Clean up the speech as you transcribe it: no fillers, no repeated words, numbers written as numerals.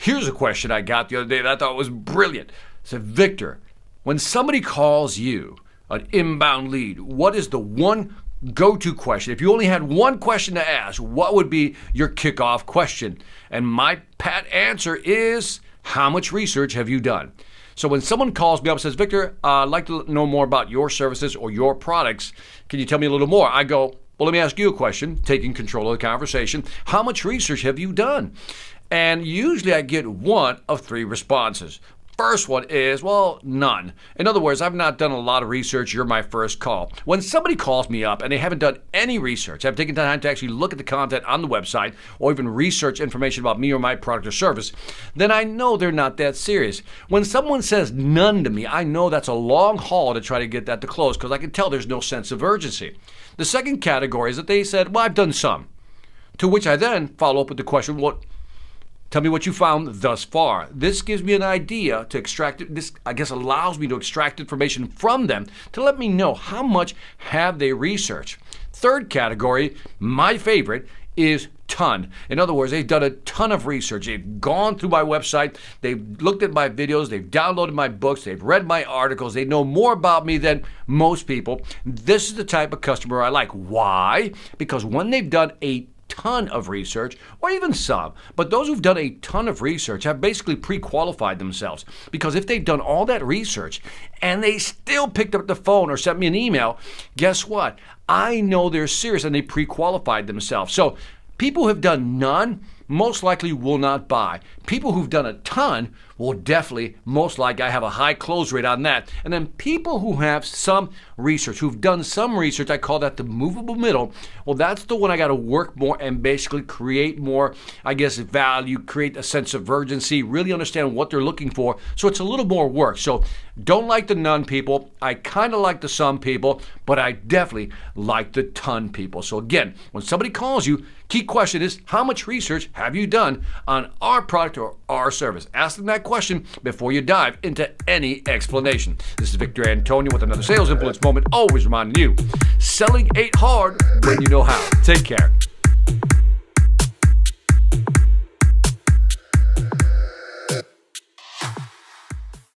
Here's a question I got the other day that I thought was brilliant. It said, Victor, when somebody calls you an inbound lead, what is the one go-to question? If you only had one question to ask, what would be your kickoff question? And my pat answer is, how much research have you done? So when someone calls me up and says, Victor, I'd like to know more about your services or your products. Can you tell me a little more? I go, well, let me ask you a question, taking control of the conversation. How much research have you done? And usually I get one of three responses. First one is, well, none. In other words, I've not done a lot of research. You're my first call. When somebody calls me up and they haven't done any research, have taken time to actually look at the content on the website or even research information about me or my product or service, then I know they're not that serious. When someone says none to me, I know that's a long haul to try to get that to close because I can tell there's no sense of urgency. The second category is that they said, well, I've done some. To which I then follow up with the question, tell me what you found thus far. This gives me an idea to extract it. This, I guess, allows me to extract information from them to let me know how much have they researched. Third category, my favorite, is ton. In other words, they've done a ton of research. They've gone through my website. They've looked at my videos. They've downloaded my books. They've read my articles. They know more about me than most people. This is the type of customer I like. Why? Because when they've done a ton of research, or even some, but those who've done a ton of research have basically pre-qualified themselves. Because if they've done all that research and they still picked up the phone or sent me an email, guess what? I know they're serious and they pre-qualified themselves. So people who have done none most likely will not buy. People who've done a ton will definitely, most likely, I have a high close rate on that. And then people who have some research, who've done some research, I call that the movable middle. Well, that's the one I got to work more and basically create more, I guess, value, create a sense of urgency, really understand what they're looking for. So it's a little more work. So don't like the none people. I kind of like the some people, but I definitely like the ton people. So again, when somebody calls you, key question is, how much research have you done on our product or our service? Ask them that question before you dive into any explanation. This is Victor Antonio with another Sales Influence Moment, always reminding you, selling ain't hard when you know how. Take care.